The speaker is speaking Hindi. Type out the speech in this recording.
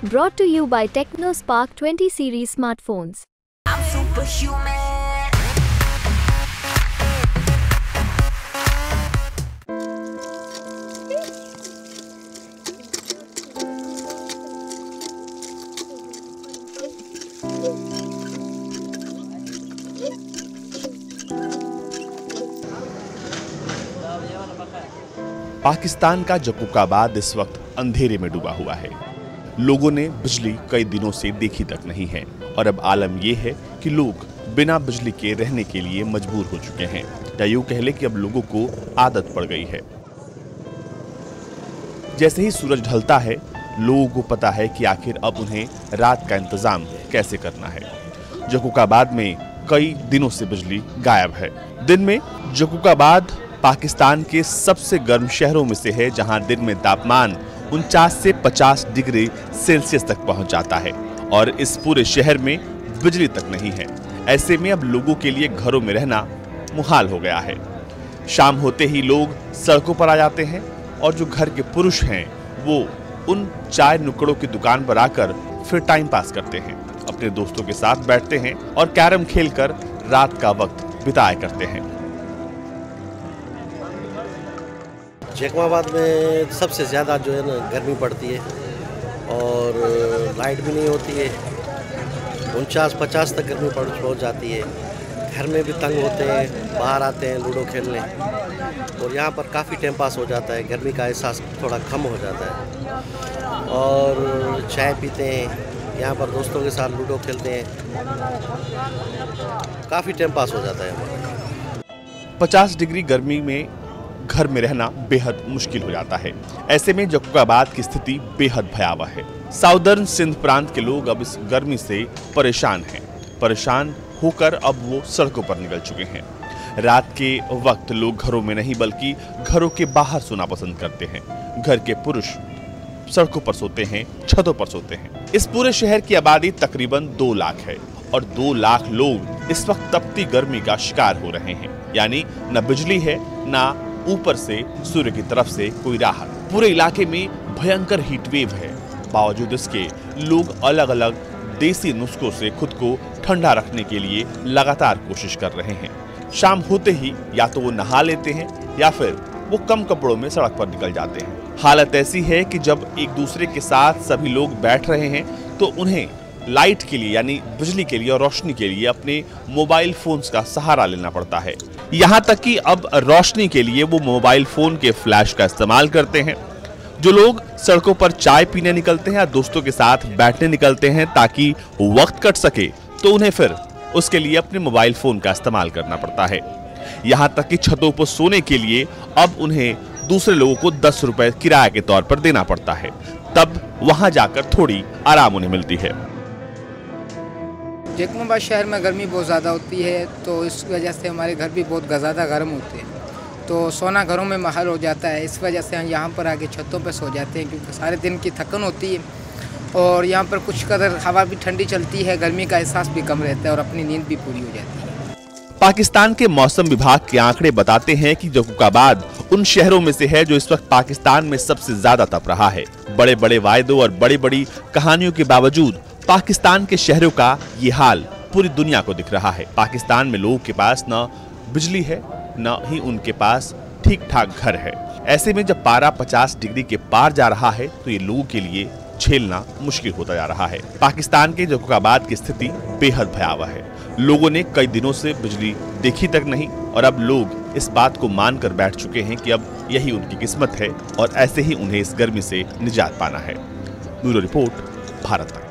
Brought to you by TechnoSpark 20 series smartphones. I'm superhuman. Pakistan का जकूकाबाद इस वक्त अंधेरे में डूबा हुआ है। लोगों ने बिजली कई दिनों से देखी तक नहीं है और अब आलम यह है कि लोग बिना बिजली के रहने के लिए मजबूर हो चुके हैं, या यूं कह ले कि अब लोगों को आदत पड़ गई है। जैसे ही सूरज ढलता है, लोगों को पता है कि आखिर अब उन्हें रात का इंतजाम कैसे करना है। जकूकाबाद में कई दिनों से बिजली गायब है। दिन में जकूकाबाद पाकिस्तान के सबसे गर्म शहरों में से है, जहां दिन में तापमान 49 से 50 डिग्री सेल्सियस तक पहुंच जाता है और इस पूरे शहर में बिजली तक नहीं है। ऐसे में अब लोगों के लिए घरों में रहना मुहाल हो गया है। शाम होते ही लोग सड़कों पर आ जाते हैं और जो घर के पुरुष हैं वो उन चाय नुक्कड़ों की दुकान पर आकर फिर टाइम पास करते हैं, अपने दोस्तों के साथ बैठते हैं और कैरम खेलकर रात का वक्त बिताया करते हैं। जैकमाबाद में सबसे ज़्यादा जो है ना गर्मी पड़ती है और लाइट भी नहीं होती है। 49-50 तक गर्मी पहुंच जाती है। घर में भी तंग होते हैं, बाहर आते हैं लूडो खेलने और यहाँ पर काफ़ी टाइम पास हो जाता है। गर्मी का एहसास थोड़ा कम हो जाता है और चाय पीते हैं, यहाँ पर दोस्तों के साथ लूडो खेलते हैं, काफ़ी टाइम पास हो जाता है। 50 डिग्री गर्मी में घर में रहना बेहद मुश्किल हो जाता है। ऐसे में जकूकाबाद की स्थिति बेहद भयावह है। साउदर्न सिंध प्रांत के लोग अब इस गर्मी से परेशान हैं। परेशान होकर अब वो सड़कों पर निकल चुके हैं। रात के वक्त लोग घरों में नहीं बल्कि घरों के बाहर सोना पसंद करते हैं। घर के पुरुष सड़कों पर सोते हैं, छतों पर सोते हैं। इस पूरे शहर की आबादी तकरीबन 2 लाख है और 2 लाख लोग इस वक्त तपती गर्मी का शिकार हो रहे हैं। यानी न बिजली है, न ऊपर से सूर्य की तरफ से कोई राहत। पूरे इलाके में भयंकर हीटवेव है। बावजूद इसके लोग अलग अलग देसी नुस्खों से खुद को ठंडा रखने के लिए लगातार कोशिश कर रहे हैं। शाम होते ही या तो वो नहा लेते हैं या फिर वो कम कपड़ों में सड़क पर निकल जाते हैं। हालत ऐसी है कि जब एक दूसरे के साथ सभी लोग बैठ रहे हैं तो उन्हें लाइट के लिए यानी बिजली के लिए और रोशनी के लिए अपने मोबाइल फोन्स का सहारा लेना पड़ता है। यहाँ तक कि अब रोशनी के लिए वो मोबाइल फोन के फ्लैश का इस्तेमाल करते हैं। जो लोग सड़कों पर चाय पीने निकलते हैं या दोस्तों के साथ बैठने निकलते हैं ताकि वक्त कट सके, तो उन्हें फिर उसके लिए अपने मोबाइल फोन का इस्तेमाल करना पड़ता है। यहाँ तक कि छतों पर सोने के लिए अब उन्हें दूसरे लोगों को 10 रुपए किराए के तौर पर देना पड़ता है, तब वहां जाकर थोड़ी आराम उन्हें मिलती है। जैकमाबाद शहर में गर्मी बहुत ज़्यादा होती है, तो इस वजह से हमारे घर भी बहुत ज़्यादा गर्म होते हैं, तो सोना घरों में महल हो जाता है। इस वजह से हम यहाँ पर आके छतों पर सो जाते हैं, क्योंकि सारे दिन की थकन होती है और यहाँ पर कुछ कदर हवा भी ठंडी चलती है, गर्मी का एहसास भी कम रहता है और अपनी नींद भी पूरी हो जाती है। पाकिस्तान के मौसम विभाग के आंकड़े बताते हैं कि जकूकाबाद उन शहरों में से है जो इस वक्त पाकिस्तान में सबसे ज्यादा तप रहा है। बड़े बड़े वायदों और बड़ी बड़ी कहानियों के बावजूद पाकिस्तान के शहरों का ये हाल पूरी दुनिया को दिख रहा है। पाकिस्तान में लोगों के पास न बिजली है, न ही उनके पास ठीक ठाक घर है। ऐसे में जब पारा 50 डिग्री के पार जा रहा है तो ये लोगों के लिए झेलना मुश्किल होता जा रहा है। पाकिस्तान के जकूकाबाद की स्थिति बेहद भयावह है। लोगों ने कई दिनों से बिजली देखी तक नहीं और अब लोग इस बात को मानकर बैठ चुके हैं कि अब यही उनकी किस्मत है और ऐसे ही उन्हें इस गर्मी से निजात पाना है। ब्यूरो रिपोर्ट, भारत तक।